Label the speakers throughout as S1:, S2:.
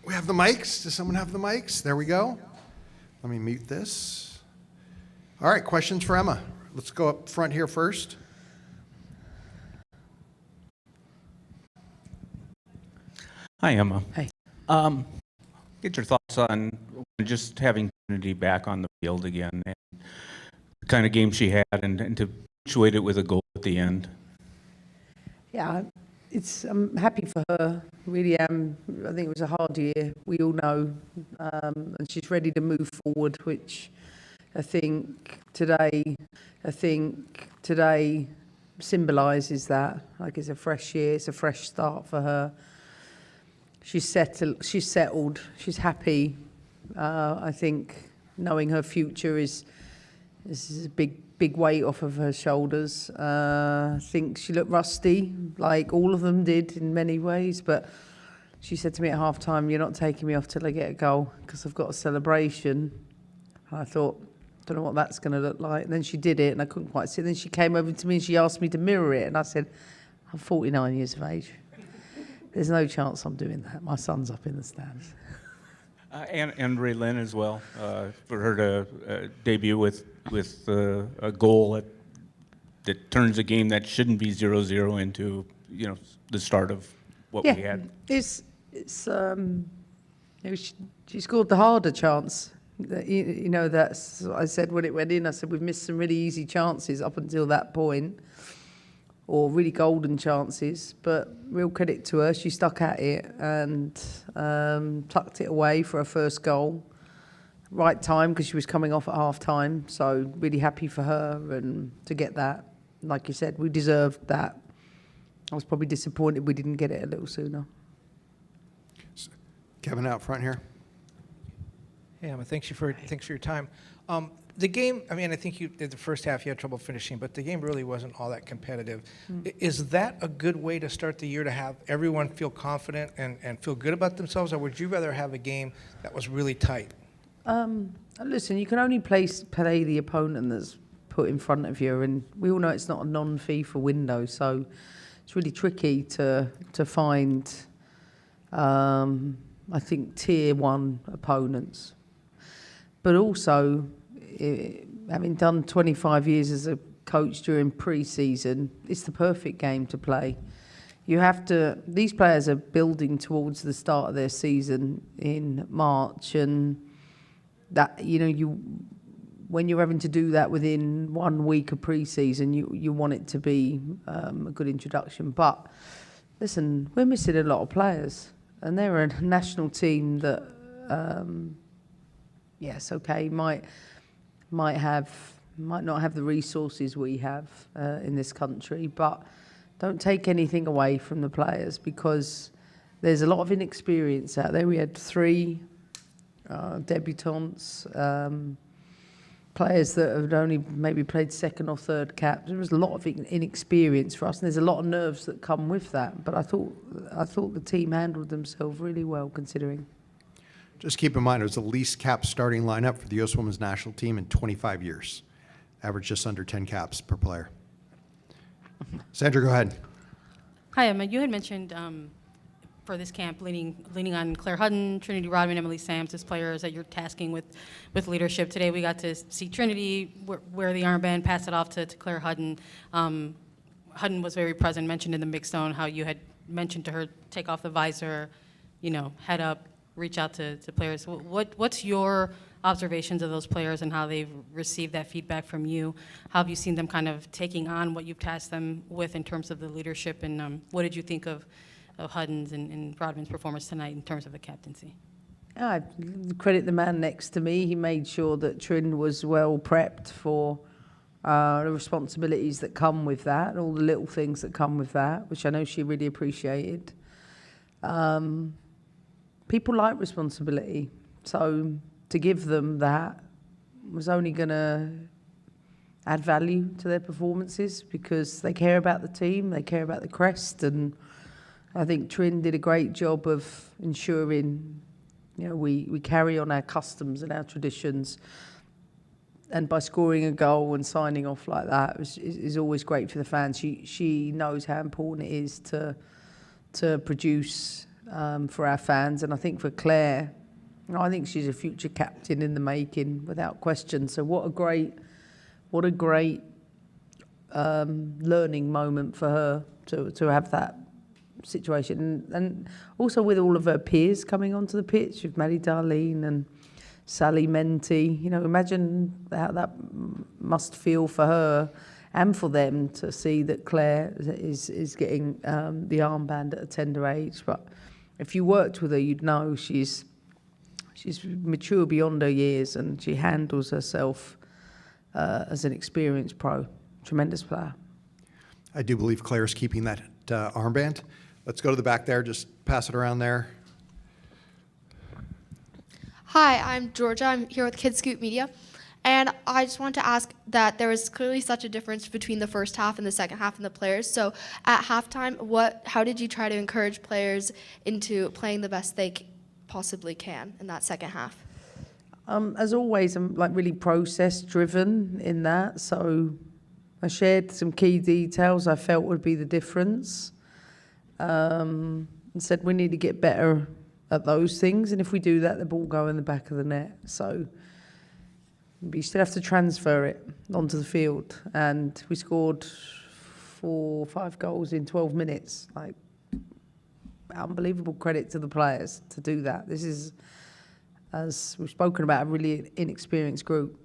S1: We have the mics. Does someone have the mics? There we go. Let me mute this. All right, questions for Emma. Let's go up front here first.
S2: Hi, Emma.
S3: Hey.
S2: Get your thoughts on just having Trinity back on the field again and the kind of game she had and to punctuate it with a goal at the end.
S3: Yeah, I'm happy for her. Really am. I think it was a hard year. We all know, and she's ready to move forward, which I think today symbolises that. Like it's a fresh year. It's a fresh start for her. She's settled. She's happy. I think knowing her future is a big weight off of her shoulders. I think she looked rusty, like all of them did in many ways. But she said to me at half time, "You're not taking me off till I get a goal because I've got a celebration." And I thought, don't know what that's going to look like. And then she did it, and I couldn't quite see it. Then she came over to me and she asked me to mirror it, and I said, "I'm 49 years of age. There's no chance I'm doing that. My son's up in the stands."
S2: And Raylin as well, for her to debut with a goal that turns a game that shouldn't be 0-0 into the start of what we had.
S3: She scored the harder chance. That's what I said when it went in. I said we've missed some really easy chances up until that point, or really golden chances, but real credit to her. She stuck at it and tucked it away for her first goal. Right time, because she was coming off at half time, so really happy for her and to get that. Like you said, we deserved that. I was probably disappointed we didn't get it a little sooner.
S1: Kevin out front here.
S4: Hey, Emma, thanks for your time. The game, I mean, I think you did the first half, you had trouble finishing, but the game really wasn't all that competitive. Is that a good way to start the year, to have everyone feel confident and feel good about themselves, or would you rather have a game that was really tight?
S3: Listen, you can only play the opponent that's put in front of you, and we all know it's not a non-FIFA window, so it's really tricky to find, I think, tier 1 opponents. But also, having done 25 years as a coach during pre-season, it's the perfect game to play. These players are building towards the start of their season in March, and that, when you're having to do that within 1 week of pre-season, you want it to be a good introduction. But listen, we're missing a lot of players, and they're a national team that, yes, okay, might not have the resources we have in this country, but don't take anything away from the players, because there's a lot of inexperience out there. We had 3 debutantes, players that had only maybe played second or third cap. There was a lot of inexperience for us, and there's a lot of nerves that come with that. But I thought the team handled themselves really well, considering.
S1: Just keep in mind, it was the least capped starting lineup for the U.S. Women's National Team in 25 years. Average just under 10 caps per player. Sandra, go ahead.
S5: Hi, Emma. You had mentioned for this camp leaning on Claire Hudden, Trinity Rodman, Emily Sams as players that you're tasking with leadership. Today we got to see Trinity wear the armband, pass it off to Claire Hudden. Hudden was very present, mentioned in the mixed zone how you had mentioned to her, take off the visor, head up, reach out to players. What's your observations of those players and how they've received that feedback from you? How have you seen them kind of taking on what you've tasked them with in terms of the leadership, and what did you think of Hudden's and Rodman's performance tonight in terms of the captaincy?
S3: I credit the man next to me. He made sure that Trin was well prepped for the responsibilities that come with that, and all the little things that come with that, which I know she really appreciated. People like responsibility, so to give them that was only going to add value to their performances, because they care about the team, they care about the crest, and I think Trin did a great job of ensuring, we carry on our customs and our traditions, and by scoring a goal and signing off like that is always great for the fans. She knows how important it is to produce for our fans. And I think for Claire, I think she's a future captain in the making, without question. So what a great learning moment for her to have that situation. And also with all of her peers coming onto the pitch, with Maddie Darlene and Sally Menti, you know, imagine how that must feel for her and for them to see that Claire is getting the armband at a tender age. But if you worked with her, you'd know she's mature beyond her years, and she handles herself as an experienced pro. Tremendous player.
S1: I do believe Claire's keeping that armband. Let's go to the back there. Just pass it around there.
S6: Hi, I'm Georgia. I'm here with Kids Scoop Media. And I just want to ask that there was clearly such a difference between the first half and the second half and the players. So at halftime, how did you try to encourage players into playing the best they possibly can in that second half?
S3: As always, I'm like really process-driven in that. So I shared some key details I felt would be the difference, and said we need to get better at those things. And if we do that, the ball go in the back of the net. So you still have to transfer it onto the field. And we scored 4 or 5 goals in 12 minutes. Like, unbelievable credit to the players to do that. This is, as we've spoken about, a really inexperienced group.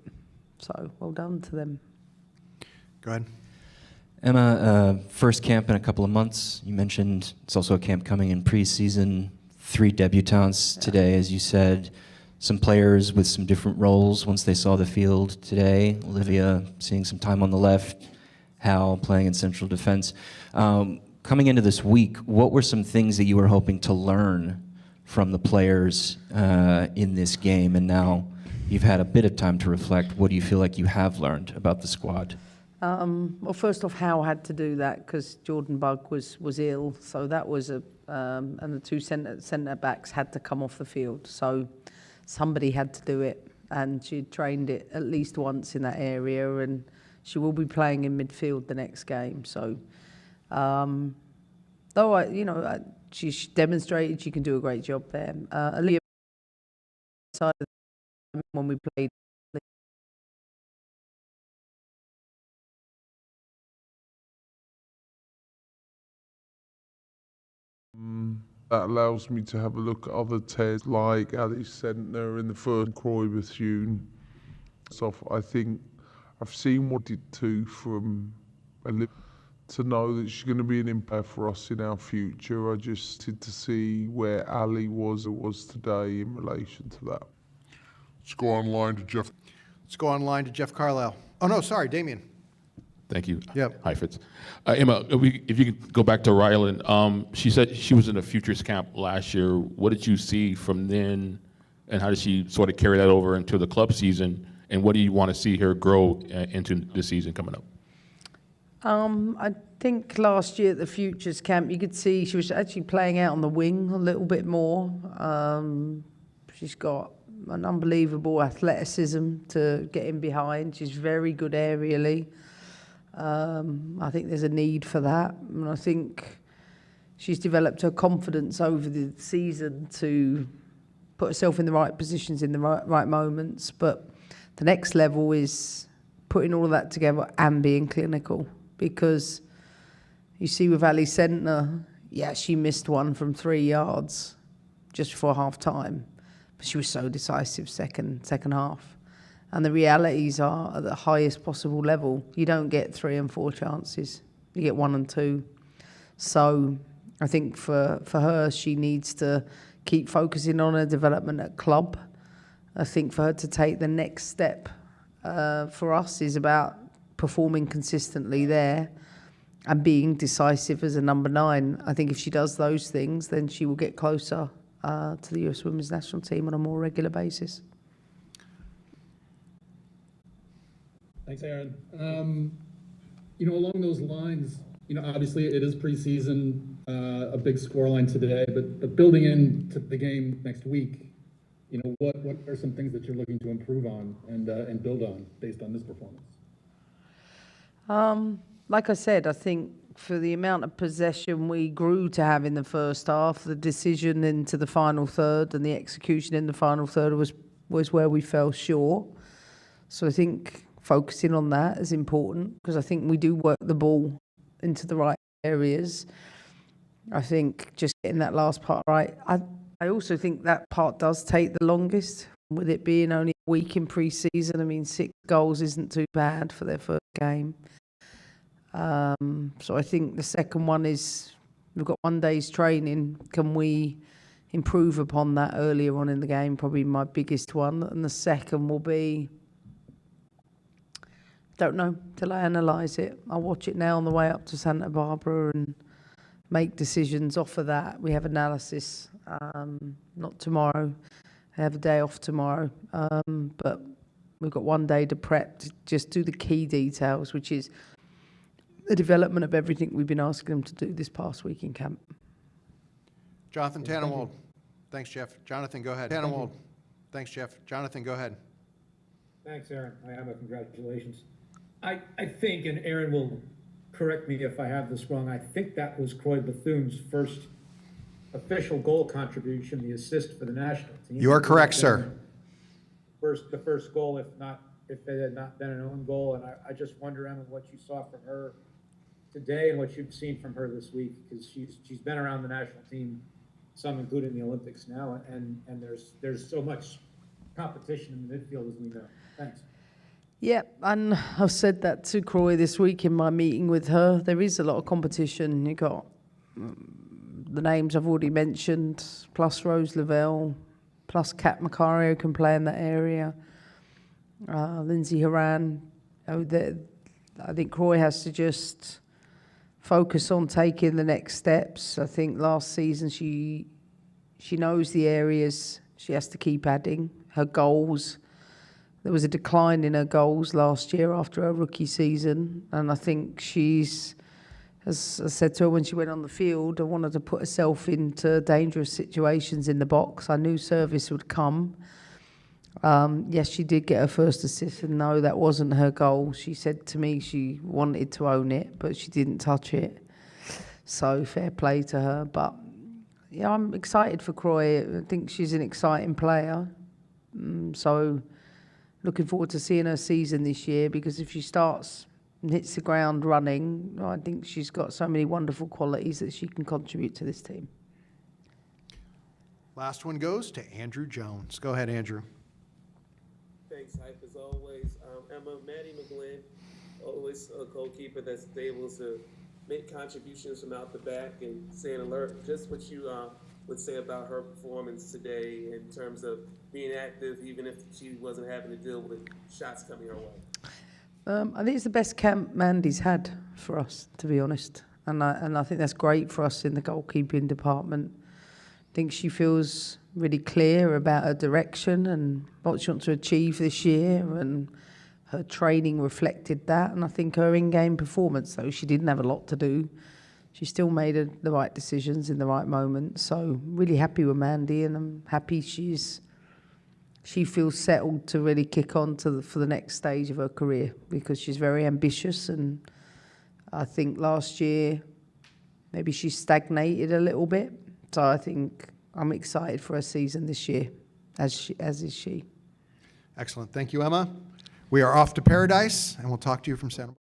S3: So well done to them.
S1: Go ahead.
S7: Emma, first camp in a couple of months. You mentioned it's also a camp coming in preseason. 3 debutants today, as you said. Some players with some different roles once they saw the field today. Olivia seeing some time on the left, Hal playing in central defense. Coming into this week, what were some things that you were hoping to learn from the players in this game? And now you've had a bit of time to reflect. What do you feel like you have learned about the squad?
S3: Well, first off, Hal had to do that because Jordan Bugg was ill, so that was and the 2 centre backs had to come off the field. So somebody had to do it, and she trained it at least once in that area, and she will be playing in midfield the next game. So, though she demonstrated she can do a great job there. Aaliyah, when we played.
S8: That allows me to have a look at other tests like Alice Sentner in the first Croy-Bethune. So I think I've seen what it too from Olivia to know that she's going to be an impact for us in our future. I just wanted to see where Ali was today in relation to that.
S9: Let's go online to Jeff.
S1: Let's go online to Jeff Carlisle. Oh, no, sorry, Damien.
S9: Thank you.
S1: Yep.
S9: Hi, Fitz. Emma, if you could go back to Ryland, she said she was in a futures camp last year. What did you see from then, and how did she sort of carry that over into the club season? And what do you want to see her grow into this season coming up?
S3: I think last year at the futures camp, you could see she was actually playing out on the wing a little bit more. She's got an unbelievable athleticism to get in behind. She's very good aerially. I think there's a need for that, and I think she's developed her confidence over the season to put herself in the right positions in the right moments. But the next level is putting all of that together and being clinical, because you see with Ali Sentner, she missed one from 3 yards just before half time, but she was so decisive second half. And the realities are at the highest possible level. You don't get 3 and 4 chances. You get 1 and 2. So I think for her, she needs to keep focusing on her development at club. I think for her to take the next step for us is about performing consistently there and being decisive as a number 9. I think if she does those things, then she will get closer to the US Women's National Team on a more regular basis.
S10: Thanks, Aaron. Along those lines, obviously it is preseason, a big scoreline today, but building into the game next week, what are some things that you're looking to improve on and build on based on this performance?
S3: Like I said, I think for the amount of possession we grew to have in the first half, the decision into the final third and the execution in the final third was where we fell short. So I think focusing on that is important because I think we do work the ball into the right areas. I think just getting that last part right. I also think that part does take the longest, with it being only a week in pre-season. I mean, 6 goals isn't too bad for their first game. So I think the second one is, we've got 1 day's training. Can we improve upon that earlier on in the game? Probably my biggest one. And the second will be, don't know till I analyse it. I'll watch it now on the way up to Santa Barbara and make decisions off of that. We have analysis, not tomorrow. I have a day off tomorrow, but we've got 1 day to prep to just do the key details, which is the development of everything we've been asking them to do this past week in camp.
S1: Jonathan Tannenwald. Thanks, Jeff. Jonathan, go ahead. Tannenwald. Thanks, Jeff. Jonathan, go ahead.
S11: Thanks, Aaron. Emma, congratulations. I think, and Aaron will correct me if I have this wrong, I think that was Croy Bethune's first official goal contribution, the assist for the national team.
S1: You are correct, sir.
S11: The first goal, if it had not been an own goal. And I just wonder, Emma, what you saw from her today and what you've seen from her this week, because she's been around the national team, some including the Olympics now, and there's so much competition in the midfield, as we know. Thanks.
S3: Yeah, and I've said that to Croy this week in my meeting with her. There is a lot of competition. You got the names I've already mentioned, plus Rose Lavelle, plus Kat Macario can play in that area. Lindsay Horan. I think Croy has to just focus on taking the next steps. I think last season she knows the areas she has to keep adding. Her goals. There was a decline in her goals last year after her rookie season, and I think she's, as I said to her when she went on the field, I wanted to put herself into dangerous situations in the box. I knew service would come. Yes, she did get her first assist, and no, that wasn't her goal. She said to me she wanted to own it, but she didn't touch it. So fair play to her. But yeah, I'm excited for Croy. I think she's an exciting player. So looking forward to seeing her season this year, because if she starts and hits the ground running, I think she's got so many wonderful qualities that she can contribute to this team.
S1: Last one goes to Andrew Jones. Go ahead, Andrew.
S12: Thanks, Hype, as always. Emma, Maddie McGlynn, always a goalkeeper that's able to make contributions from out the back and staying alert. Just what you would say about her performance today in terms of being active, even if she wasn't having to deal with shots coming her way.
S3: I think it's the best camp Mandy's had for us, to be honest. And I think that's great for us in the goalkeeping department. I think she feels really clear about her direction and what she wants to achieve this year, and her training reflected that. And I think her in-game performance, though she didn't have a lot to do, she still made the right decisions in the right moment. So really happy with Mandy, and I'm happy she feels settled to really kick on for the next stage of her career, because she's very ambitious. And I think last year maybe she stagnated a little bit. So I think I'm excited for her season this year, as is she.
S1: Excellent. Thank you, Emma. We are off to Paradise, and we'll talk to you from Santa Barbara.